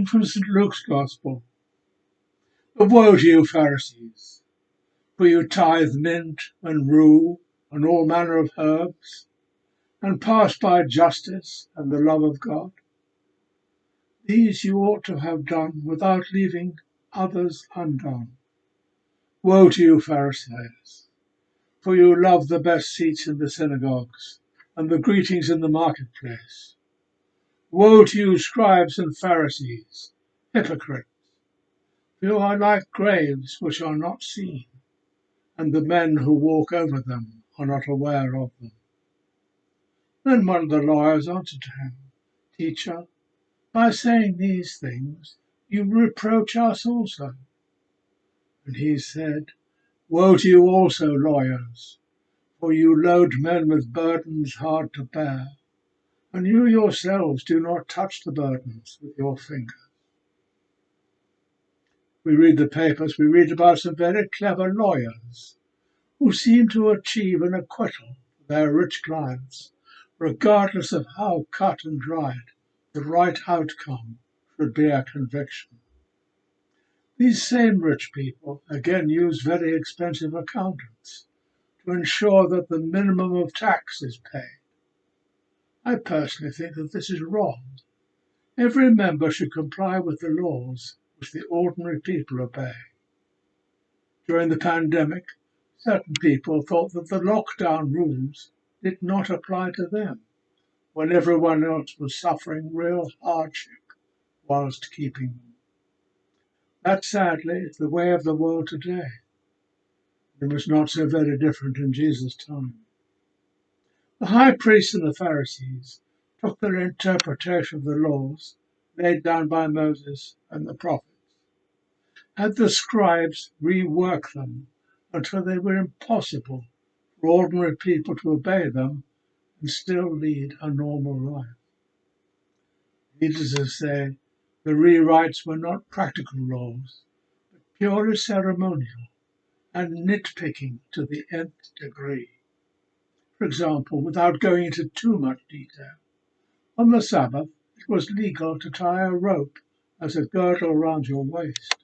from St. Luke's Gospel. But woe to you, Pharisees, for you tithe mint and rue and all manner of herbs, and pass by justice and the love of God. These you ought to have done without leaving others undone. Woe to you, Pharisees, for you love the best seats in the synagogues and the greetings in the marketplace. Woe to you, scribes and Pharisees, hypocrites! For you are like graves which are not seen, and the men who walk over them are not aware of them. Then one of the lawyers answered to him, Teacher, by saying these things you reproach us also. And he said, Woe to you also, lawyers, for you load men with burdens hard to bear, and you yourselves do not touch the burdens with your finger. We read the papers, we read about some very clever lawyers who seem to achieve an acquittal for their rich clients, regardless of how cut and dried the right outcome should be a conviction. These same rich people again use very expensive accountants to ensure that the minimum of tax is paid. I personally think that this is wrong. Every member should comply with the laws which the ordinary people obey. During the pandemic, certain people thought that the lockdown rules did not apply to them, when everyone else was suffering real hardship whilst keeping them. That, sadly, is the way of the world today. It was not so very different in Jesus' time. The high priests and the Pharisees took their interpretation of the laws laid down by Moses and the prophets, had the scribes rework them until they were impossible for ordinary people to obey them and still lead a normal life. Needless to say, the rewrites were not practical laws, but purely ceremonial and nitpicking to the nth degree. For example, without going into too much detail, on the Sabbath it was legal to tie a rope as a girdle around your waist,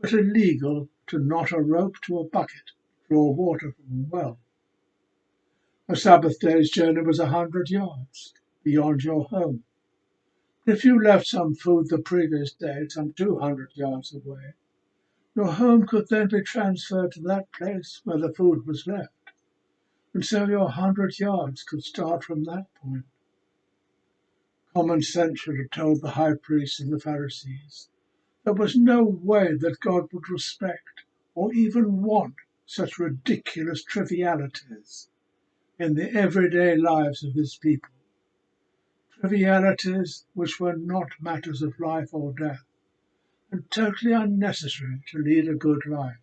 but illegal to knot a rope to a bucket to draw water from a well. A Sabbath day's journey was 100 yards beyond your home. If you left some food the previous day some 200 yards away, your home could then be transferred to that place where the food was left, and so your 100 yards could start from that point. Common sense should have told the high priests and the Pharisees there was no way that God would respect or even want such ridiculous trivialities in the everyday lives of his people, trivialities which were not matters of life or death, and totally unnecessary to lead a good life.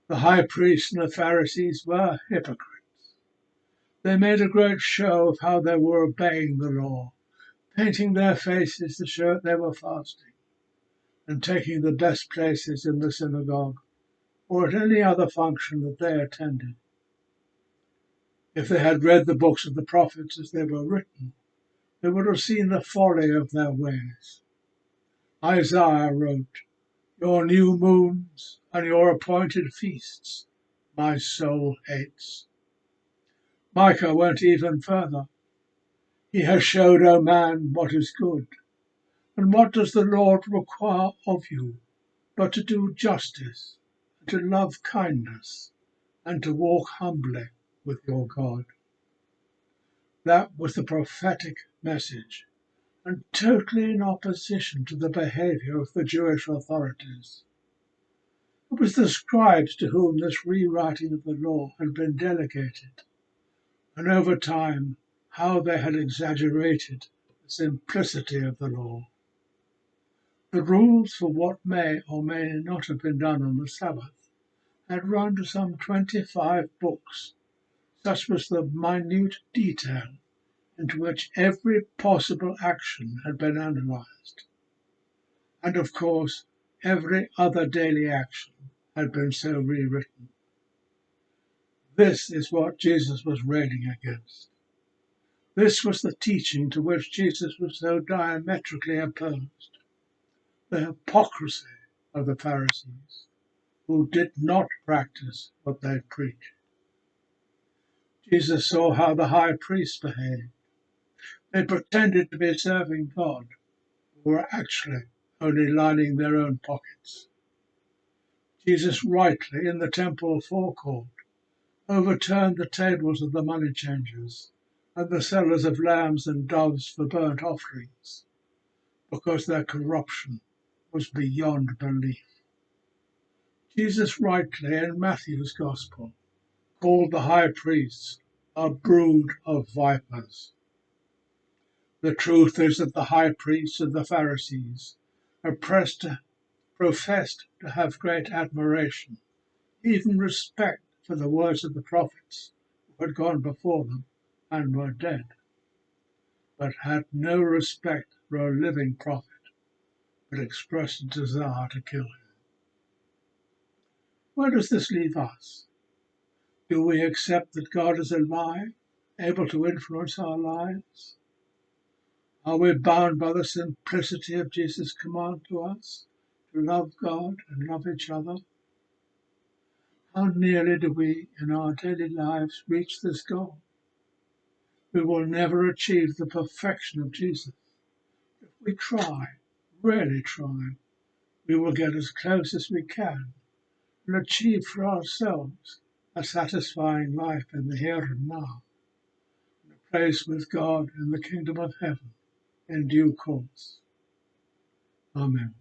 The high priests and the Pharisees were hypocrites. They made a great show of how they were obeying the law, painting their faces to show they were fasting, and taking the best places in the synagogue or at any other function that they attended. If they had read the books of the prophets as they were written, they would have seen the folly of their ways. Isaiah wrote, Your new moons and your appointed feasts my soul hates. Micah went even further. He has showed, O man, what is good. And what does the Lord require of you but to do justice, and to love kindness, and to walk humbly with your God? That was the prophetic message, and totally in opposition to the behavior of the Jewish authorities. It was the scribes to whom this rewriting of the law had been delegated, and over time how they had exaggerated the simplicity of the law. The rules for what may or may not have been done on the Sabbath had run to some 25 books. Such was the minute detail into which every possible action had been analysed. And of course, every other daily action had been so rewritten. This is what Jesus was railing against. This was the teaching to which Jesus was so diametrically opposed: the hypocrisy of the Pharisees, who did not practice what they preached. Jesus saw how the high priests behaved. They pretended to be serving God, but were actually only lining their own pockets. Jesus rightly, in the temple forecourt, overturned the tables of the money changers and the sellers of lambs and doves for burnt offerings, because their corruption was beyond belief. Jesus rightly, in Matthew's Gospel, called the high priests a brood of vipers. The truth is that the high priests and the Pharisees professed to have great admiration, even respect, for the words of the prophets who had gone before them and were dead, but had no respect for a living prophet, but expressed a desire to kill him. Where does this leave us? Do we accept that God is alive, able to influence our lives? Are we bound by the simplicity of Jesus' command to us to love God and love each other? How nearly do we, in our daily lives, reach this goal? We will never achieve the perfection of Jesus. If we try, really try, we will get as close as we can and achieve for ourselves a satisfying life in the here and now, and a place with God in the kingdom of heaven in due course. Amen.